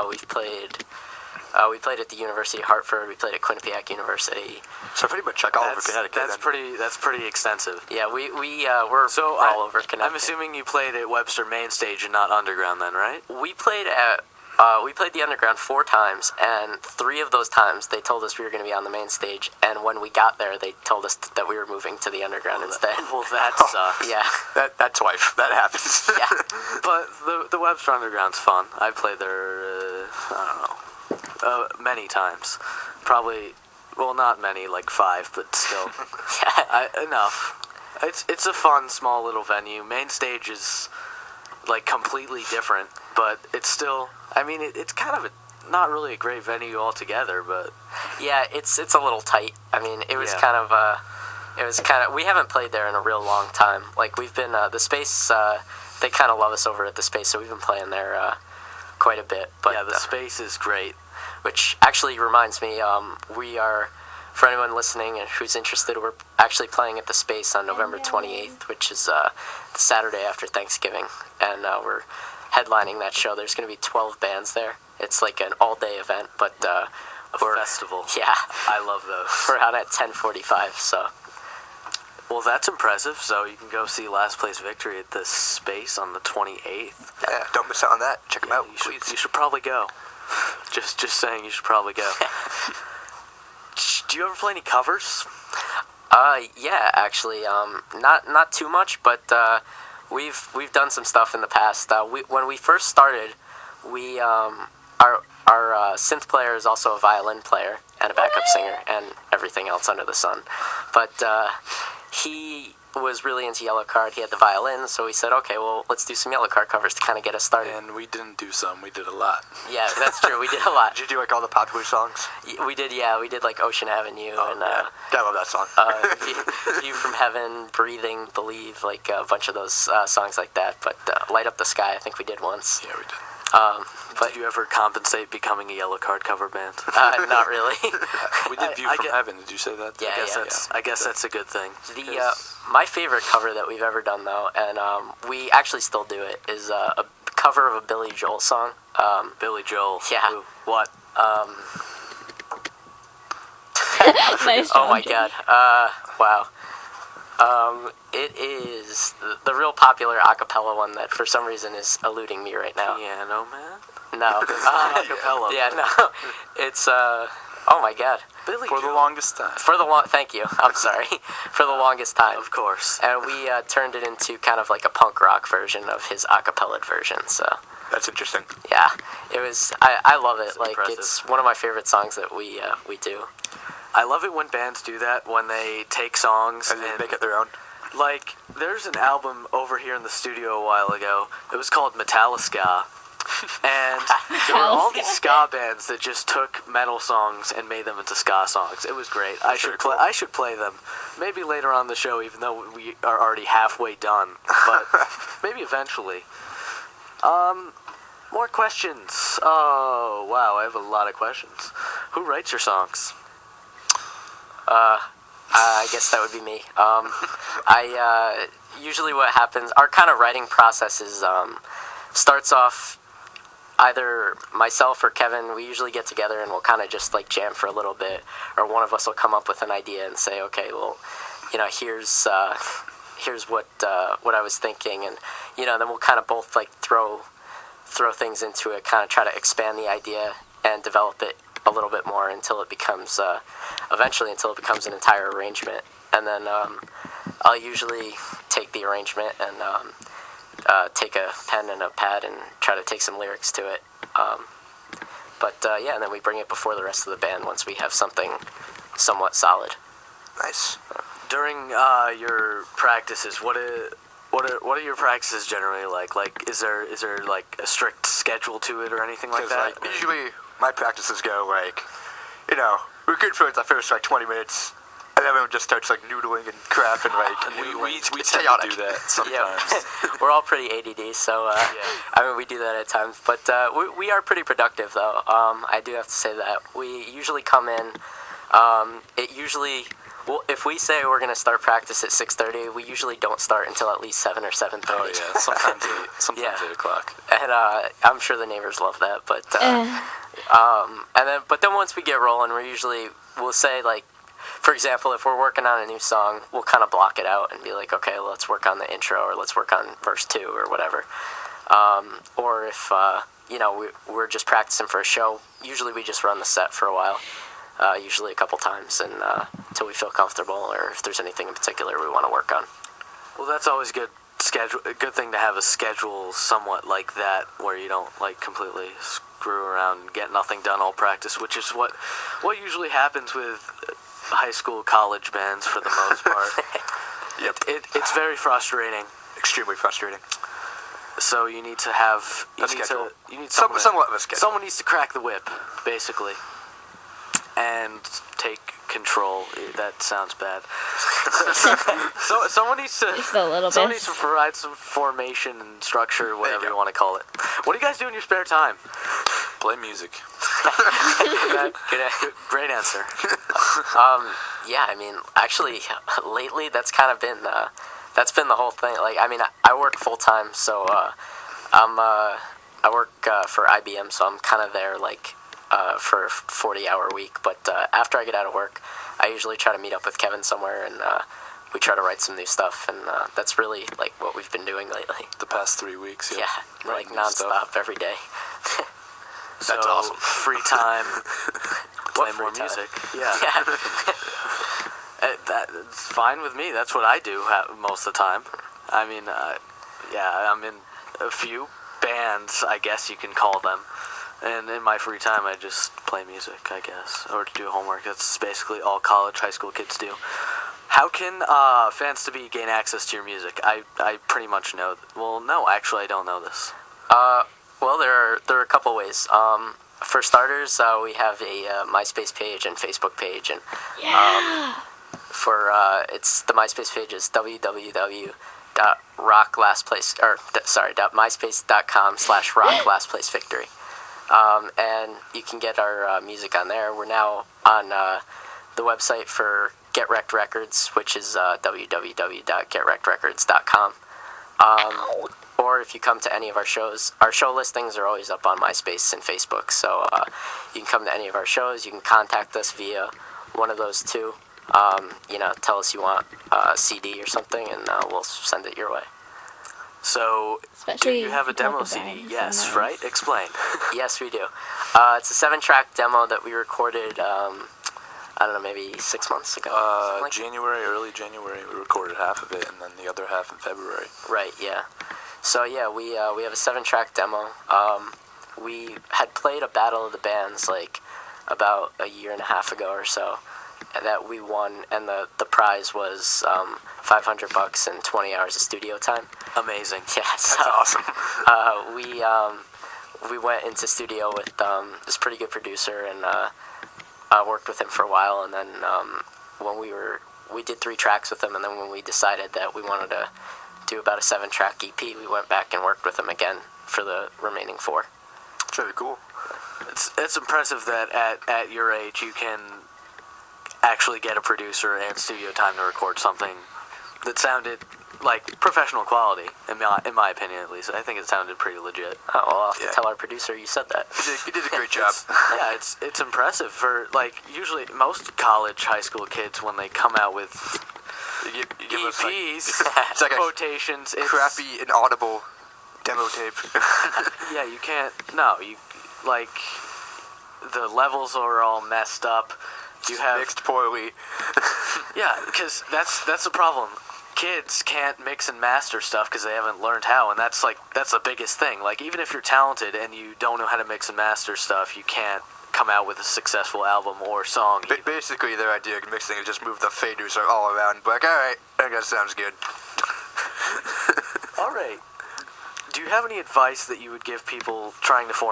We've played. We played at the University of Hartford. We played at Quinnipiac University. So pretty much like all over Connecticut. That's pretty extensive. Yeah, we're all over Connecticut. I'm assuming you played at Webster Main Stage and not Underground then, right? We played the Underground 4 times, and 3 of those times they told us we were going to be on the main stage, and when we got there, they told us that we were moving to the Underground instead. Well, that sucks. Yeah. That's life. That happens. Yeah. But the Webster Underground's fun. I played there, many times. Probably, well, not many, like 5, but still. Enough. It's a fun, small little venue. Main Stage is, like, completely different, but it's still, I mean, it's kind of not really a great venue altogether, but... Yeah, it's a little tight. I mean, it was kind of, we haven't played there in a real long time. Like, we've been, the Space, they kind of love us over at the Space, so we've been playing there, quite a bit. But, yeah, the Space is great. Which actually reminds me, we are, for anyone listening and who's interested, we're actually playing at the Space on November 28th, which is the Saturday after Thanksgiving, and we're headlining that show. There's going to be 12 bands there. It's like an all-day event, but a festival. Yeah, I love those. We're out at 10:45, so. Well, that's impressive. So you can go see Last Place Victory at the Space on the 28th. Yeah, don't miss out on that. Check them out, please. You should probably go. Just saying, you should probably go. Do you ever play any covers? Yeah, actually, not too much, but we've done some stuff in the past. When we first started, our synth player is also a violin player and a backup singer and everything else under the sun. But he was really into Yellowcard. He had the violin, so we said, okay, well, let's do some Yellowcard covers to kind of get us started. And we didn't do some, we did a lot. Yeah, that's true. We did a lot. Did you do like all the popular songs? We did, yeah. We did like Ocean Avenue and yeah, I love that song. View from Heaven, Breathing, Believe, like a bunch of those songs like that. But Light Up the Sky, I think we did once. Yeah, we did. But did you ever compensate becoming a Yellowcard cover band? Not really. We did View from Heaven. Did you say that? Yeah, I guess that's a good thing. My favorite cover that we've ever done, though, and we actually still do it, is a cover of a Billy Joel song. Billy Joel. Yeah. Who? What? Nice. Oh my God. Wow. It is the real popular acapella one that for some reason is eluding me right now. Piano Man? No. Acapella. Yeah, no. It's, oh my God. Billy For Joel. the longest time. Thank you. I'm sorry. For the longest time. Of course. And we turned it into kind of like a punk rock version of his acapella version, so. That's interesting. Yeah. It was, I love it. It's like, impressive. it's one of my favorite songs that we do. I love it when bands do that, when they take songs And they make it their own. Like, there's an album over here in the studio a while ago. It was called Metallica. And there were all these ska bands that just took metal songs and made them into ska songs. It was great. I should play them. Maybe later on the show, even though we are already halfway done. But maybe eventually. More questions. Oh, wow, I have a lot of questions. Who writes your songs? I guess that would be me. I usually what happens, our kind of writing process is starts off either myself or Kevin. We usually get together and we'll kind of just like jam for a little bit, or one of us will come up with an idea and say, okay, well, here's what I was thinking, and then we'll kind of both like throw things into it, kind of try to expand the idea and develop it a little bit more until it becomes an entire arrangement. And then I'll usually take the arrangement and take a pen and a pad and try to take some lyrics to it. And then we bring it before the rest of the band once we have something somewhat solid. Nice. During your practices, what are your practices generally like? Like, is there like a strict schedule to it or anything like that? Like, usually my practices go like, we're good for the first like 20 minutes, and everyone just starts like noodling and crap and like. We it's tend chaotic. to do that sometimes. Yeah, we're all pretty ADD, so I mean we do that at times. But we are pretty productive though. I do have to say that we usually come in. It usually Well, if we say we're gonna start practice at 6:30, we usually don't start until at least 7 or 7:30. Oh yeah, sometimes 8, sometimes Yeah. 8 o'clock. And I'm sure the neighbors love that. But then once we get rolling, we'll say, like, for example, if we're working on a new song, we'll kind of block it out and be like, okay, let's work on the intro, or let's work on verse 2 or whatever. Or if we're just practicing for a show, usually we just run the set for a while. Usually a couple times, and until we feel comfortable, or if there's anything in particular we want to work on. Well, that's always good. A good thing to have a schedule somewhat like that, where you don't like completely screw around and get nothing done all practice, which is what usually happens with high school, college bands for the most part. Yep. It's very frustrating. Extremely frustrating. So you need to have schedule. You need Somewhat of a schedule. Someone needs to crack the whip, basically, and take control. That sounds bad. So someone needs to. Just a little Someone bit. needs to provide some formation and structure, whatever you want to call it. What do you guys do in your spare time? Play music. Great answer. Yeah, I mean, actually, lately that's kind of been the whole thing. Like, I mean, I work full time, so I work for IBM, so I'm kind of there like for a 40-hour week. But after I get out of work, I usually try to meet up with Kevin somewhere, and we try to write some new stuff, and that's really like what we've been doing lately. The past 3 weeks. Yeah, like Writing new stuff. nonstop every day. That's awesome. Free time, play more free time? music. Yeah. Yeah. That's fine with me. That's what I do most of the time. I mean, I'm in a few bands, I guess you can call them. And in my free time, I just play music, I guess, or do homework. That's basically all college, high school kids do. How can fans to be gain access to your music? I pretty much know. Well, no, actually, I don't know this. Well, there are a couple ways. For starters, we have a MySpace page and Facebook page, and it's the MySpace page is myspace.com/rocklastplacevictory. And you can get our music on there. We're now on the website for Get Wrecked Records, which is www.getwreckedrecords.com. Or if you come to any of our shows listings are always up on MySpace and Facebook. So you can come to any of our shows. You can contact us via one of those two. Tell us you want a CD or something, and we'll send it your way. So, Especially do you have a if you demo talk CD? about Yes, something right? Explain. Yes, we do. It's a 7-track demo that we recorded, I don't know, maybe 6 months ago. Something like Early January, we recorded half of it, and then the other half in February. Right, yeah. So, yeah, we have a 7-track demo. We had played a Battle of the Bands, like, about a year and a half ago or so, that we won, and the prize was $500 and 20 hours of studio time. Amazing. Yeah, so, That's awesome. we went into studio with this pretty good producer, and worked with him for a while, and then when we did 3 tracks with him, and then when we decided that we wanted to do about a 7-track EP, we went back and worked with him again for the remaining 4. It's really cool. It's impressive that at your age you can actually get a producer and studio time to record something that sounded like professional quality, in my opinion at least. I think it sounded pretty legit. Oh, well, I'll have to tell our producer you said that. You did a great job. Yeah, it's impressive for, like, usually most college, high school kids, when they come out with You give us, like, EPs, it's like a quotations, it's crappy, inaudible demo tape. Yeah, you can't. No, you like the levels are all messed up. You have Mixed poorly. Yeah, because that's the problem. Kids can't mix and master stuff because they haven't learned how, and that's the biggest thing. Like, even if you're talented and you don't know how to mix and master stuff, you can't come out with a successful album or song. Basically, their idea of mixing is just move the faders all around. Like, all right, I guess sounds good. All right. Do you have any advice that you would give people trying to form